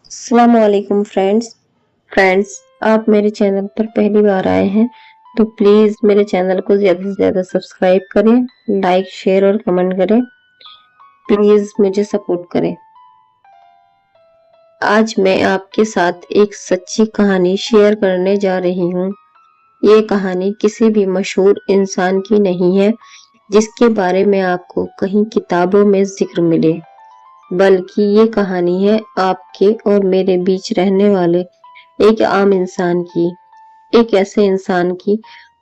अस्सलाम वालेकुम फ्रेंड्स आप मेरे चैनल पर पहली बार आए हैं तो प्लीज मेरे चैनल को ज्यादा से ज्यादा सब्सक्राइब करें, लाइक शेयर और कमेंट करें। प्लीज मुझे सपोर्ट करें। आज मैं आपके साथ एक सच्ची कहानी शेयर करने जा रही हूँ। ये कहानी किसी भी मशहूर इंसान की नहीं है जिसके बारे में आपको कहीं किताबों में जिक्र मिले, बल्कि ये कहानी है आपके और मेरे बीच रहने वाले एक आम इंसान की। एक ऐसे इंसान की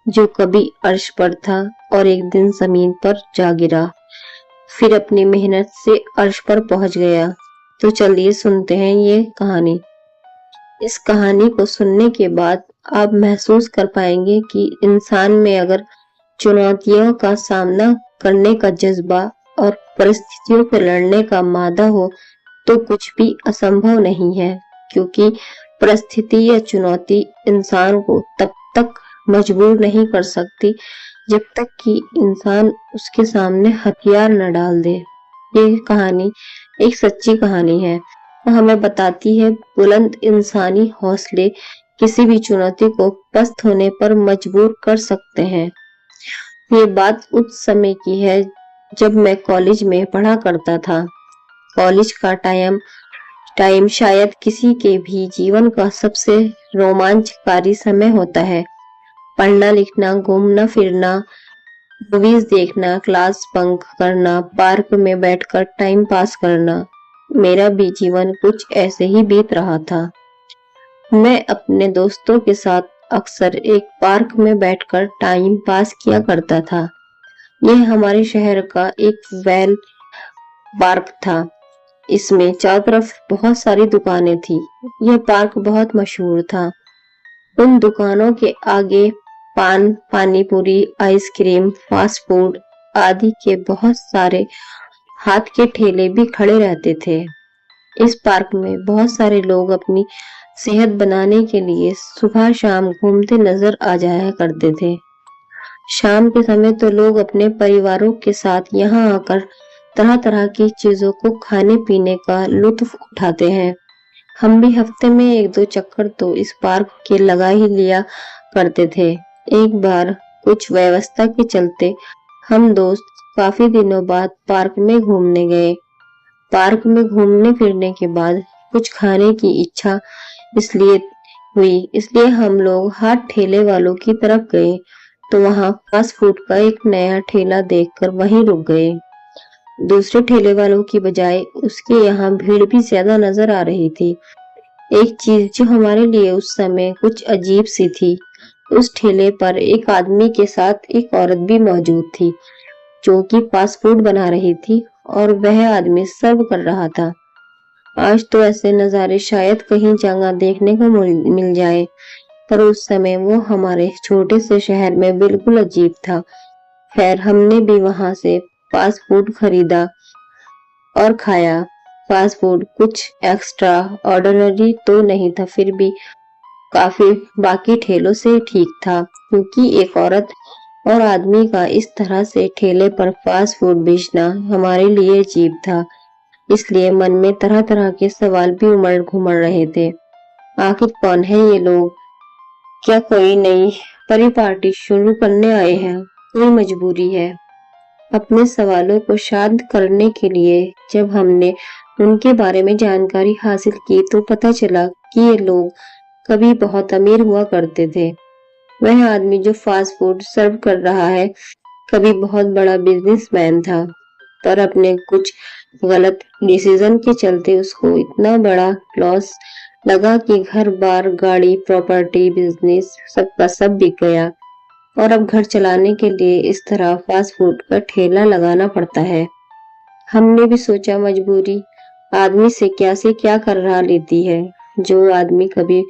जो कभी अर्श पर था और एक दिन जमीन पर जा गिरा, फिर अपनी मेहनत से अर्श पर पहुंच गया। तो चलिए सुनते हैं ये कहानी। इस कहानी को सुनने के बाद आप महसूस कर पाएंगे कि इंसान में अगर चुनौतियों का सामना करने का जज्बा और परिस्थितियों से लड़ने का मादा हो तो कुछ भी असंभव नहीं है, क्योंकि परिस्थिति या चुनौती इंसान को तब तक मजबूर नहीं कर सकती जब तक कि इंसान उसके सामने हथियार न डाल दे। ये कहानी एक सच्ची कहानी है। हमें बताती है बुलंद इंसानी हौसले किसी भी चुनौती को पस्त होने पर मजबूर कर सकते हैं। ये बात उस समय की है जब मैं कॉलेज में पढ़ा करता था। कॉलेज का टाइम शायद किसी के भी जीवन का सबसे रोमांचकारी समय होता है। पढ़ना लिखना, घूमना फिरना, मूवीज देखना, क्लास बंक करना, पार्क में बैठकर टाइम पास करना। मेरा भी जीवन कुछ ऐसे ही बीत रहा था। मैं अपने दोस्तों के साथ अक्सर एक पार्क में बैठकर टाइम पास किया करता था। यह हमारे शहर का एक वेल पार्क था। इसमें चारों तरफ बहुत सारी दुकानें थी। यह पार्क बहुत मशहूर था। उन दुकानों के आगे पान, पानी पूरी, आइसक्रीम, फास्ट फूड आदि के बहुत सारे हाथ के ठेले भी खड़े रहते थे। इस पार्क में बहुत सारे लोग अपनी सेहत बनाने के लिए सुबह शाम घूमते नजर आ जाया करते थे। शाम के समय तो लोग अपने परिवारों के साथ यहाँ आकर तरह तरह की चीजों को खाने पीने का लुत्फ उठाते हैं। हम भी हफ्ते में एक दो चक्कर तो इस पार्क के लगा ही लिया करते थे। एक बार कुछ व्यवस्था के चलते हम दोस्त काफी दिनों बाद पार्क में घूमने गए। पार्क में घूमने फिरने के बाद कुछ खाने की इच्छा इसलिए हम लोग हाथ ठेले वालों की तरफ गए तो वहां फास्ट फूड का एक नया ठेला देखकर वहीं रुक गए। दूसरे ठेले वालों की बजाय उसके यहाँ भीड़ भी ज्यादा नजर आ रही थी। एक चीज जो हमारे लिए उस समय कुछ अजीब सी थी, उस ठेले पर एक आदमी के साथ एक औरत भी मौजूद थी जो कि फास्ट फूड बना रही थी और वह आदमी सर्व कर रहा था। आज तो ऐसे नजारे शायद कहीं जगह देखने को मिल जाए, पर उस समय वो हमारे छोटे से शहर में बिल्कुल अजीब था। खैर हमने भी वहां से फास्ट फूड खरीदा और खाया। फास्ट फूड कुछ एक्स्ट्रा ऑर्डिनरी तो नहीं था, फिर भी काफी बाकी ठेलों से ठीक था, क्योंकि एक औरत और आदमी का इस तरह से ठेले पर फास्ट फूड बेचना हमारे लिए अजीब था। इसलिए मन में तरह तरह के सवाल भी उमड़ घुमड़ रहे थे। आखिर कौन है ये लोग? क्या कोई नई परिपाटी शुरू करने आए हैं? कोई मजबूरी है? अपने सवालों को शांत करने के लिए जब हमने उनके बारे में जानकारी हासिल की तो पता चला कि ये लोग कभी बहुत अमीर हुआ करते थे। वह आदमी जो फास्ट फूड सर्व कर रहा है कभी बहुत बड़ा बिजनेसमैन था, पर अपने कुछ गलत डिसीजन के चलते उसको इतना बड़ा लॉस लगा कि घर बार, गाड़ी, प्रॉपर्टी, बिजनेस सबका सब बिक गया और अब घर चलाने के लिए इस तरह फास्ट फूड का ठेला लगाना पड़ता है। हमने भी सोचा मजबूरी आदमी से क्या कर रहा लेती है। जो आदमी कभी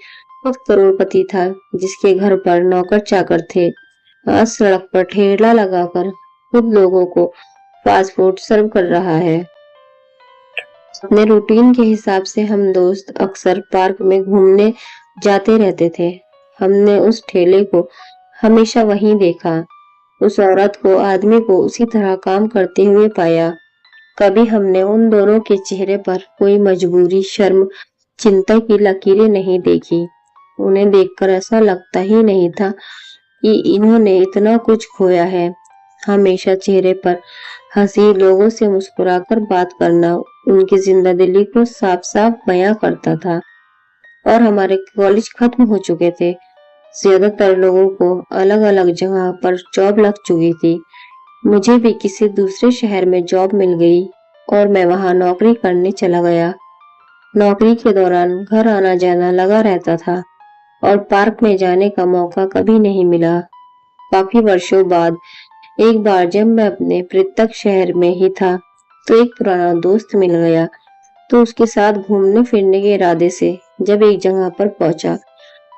खुद करोड़पति था, जिसके घर पर नौकर चाकर थे, आज सड़क पर ठेला लगाकर खुद लोगों को फास्ट फूड सर्व कर रहा है। अपने रूटीन के हिसाब से हम दोस्त अक्सर पार्क में घूमने जाते रहते थे। हमने उस ठेले को हमेशा वहीं देखा, उस औरत को, आदमी को उसी तरह काम करते हुए पाया। कभी हमने उन दोनों के चेहरे पर कोई मजबूरी, शर्म चिंता की लकीरें नहीं देखी। उन्हें देखकर ऐसा लगता ही नहीं था कि इन्होंने इतना कुछ खोया है। हमेशा चेहरे पर हंसी, लोगों से मुस्कुराकर बात करना उनकी जिंदगी को साफ साफ बयां करता था। और हमारे कॉलेज खत्म हो चुके थे। ज्यादातर लोगों को अलग अलग जगह पर जॉब लग चुकी थी। मुझे भी किसी दूसरे शहर में जॉब मिल गई और मैं वहां नौकरी करने चला गया। नौकरी के दौरान घर आना जाना लगा रहता था और पार्क में जाने का मौका कभी नहीं मिला। काफी वर्षों बाद एक बार जब मैं अपने पृथक शहर में ही था तो एक पुराना दोस्त मिल गया। तो उसके साथ घूमने फिरने के इरादे से जब एक जगह पर पहुंचा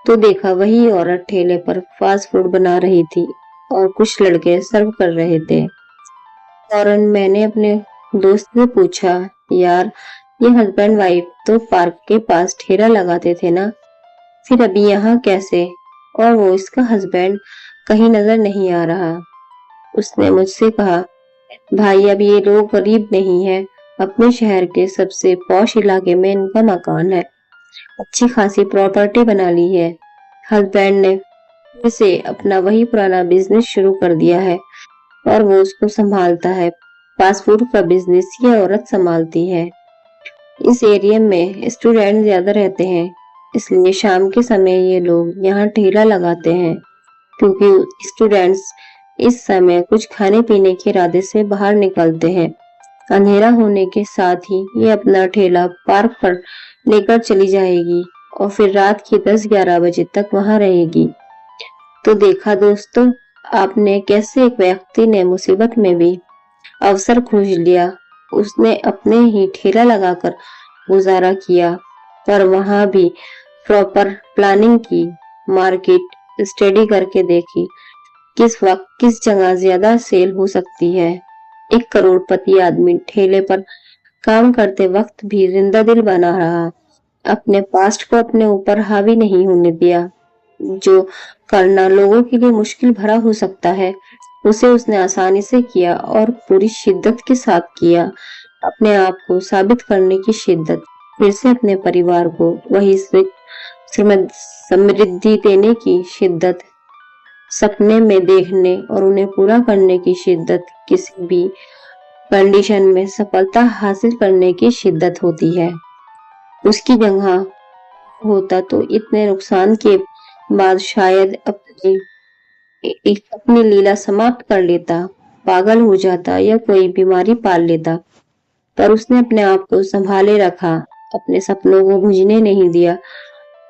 तो देखा वही औरत ठेले पर फास्ट फूड बना रही थी और कुछ लड़के सर्व कर रहे थे। फौरन मैंने अपने दोस्त से पूछा, यार ये हस्बैंड वाइफ तो पार्क के पास ठेला लगाते थे ना, फिर अभी यहाँ कैसे? और वो इसका हस्बैंड कहीं नजर नहीं आ रहा। उसने मुझसे कहा, भाई अब ये लोग गरीब नहीं है, अपने शहर के सबसे पॉश इलाके में इनका मकान है, अच्छी खासी प्रॉपर्टी बना ली है। हस्बैंड ने फिर से अपना वही पुराना बिजनेस शुरू कर दिया है और वो उसको संभालता है। फास्ट फूड का बिजनेस ये औरत संभालती है। इस एरिया में स्टूडेंट ज्यादा रहते हैं, इसलिए शाम के समय ये लोग यहाँ ठेला लगाते हैं, क्योंकि स्टूडेंट्स इस समय कुछ खाने पीने के इरादे से बाहर निकलते हैं। अंधेरा होने के साथ ही ये अपना ठेला पार्क पर लेकर चली जाएगी और फिर रात के 10-11 बजे तक वहां रहेगी। तो देखा दोस्तों, आपने कैसे एक व्यक्ति ने मुसीबत में भी अवसर खोज लिया। उसने अपने ही ठेला लगाकर गुजारा किया, पर वहां भी प्रॉपर प्लानिंग की, मार्केट स्टडी करके देखी किस वक्त किस जगह ज्यादा सेल हो सकती है। एक करोड़पति आदमी ठेले पर काम करते वक्त भी जिंदा दिल बना रहा, अपने पास्ट को अपने ऊपर हावी नहीं होने दिया। जो करना लोगों के लिए मुश्किल भरा हो सकता है, उसे उसने आसानी से किया और पूरी शिद्दत के साथ किया। अपने आप को साबित करने की शिद्दत, फिर से अपने परिवार को वही समृद्धि देने की शिद्दत, सपने में देखने और उन्हें पूरा करने की शिद्दत, किसी भी कंडीशन में सफलता हासिल करने की शिद्दत होती है। उसकी जगह होता तो इतने नुकसान के बाद शायद अपनी लीला समाप्त कर लेता, पागल हो जाता या कोई बीमारी पाल लेता। पर उसने अपने आप को संभाले रखा, अपने सपनों को बुझने नहीं दिया,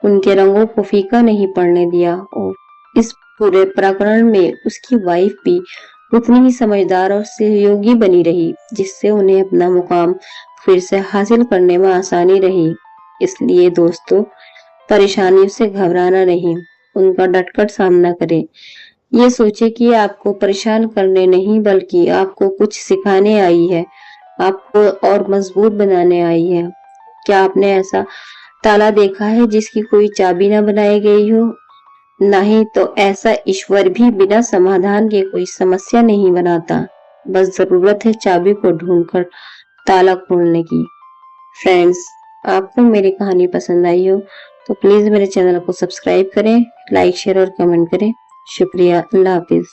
उनके रंगों को फीका नहीं पड़ने दिया। और इस पूरे प्रकरण में उसकी वाइफ भी उतनी ही समझदार और सहयोगी बनी रही, जिससे उन्हें अपना मुकाम फिर से हासिल करने में आसानी रही। इसलिए दोस्तों, परेशानियों से घबराना नहीं, उनका डटकर सामना करें। ये सोचे कि आपको परेशान करने नहीं बल्कि आपको कुछ सिखाने आई है, आपको और मजबूत बनाने आई है। क्या आपने ऐसा ताला देखा है जिसकी कोई चाबी न बनाई गई हो? नहीं तो ऐसा ईश्वर भी बिना समाधान के कोई समस्या नहीं बनाता, बस जरूरत है चाबी को ढूंढकर ताला खोलने की। फ्रेंड्स, आपको मेरी कहानी पसंद आई हो तो प्लीज मेरे चैनल को सब्सक्राइब करें, लाइक शेयर और कमेंट करें। शुक्रिया। अल्लाह हाफिज।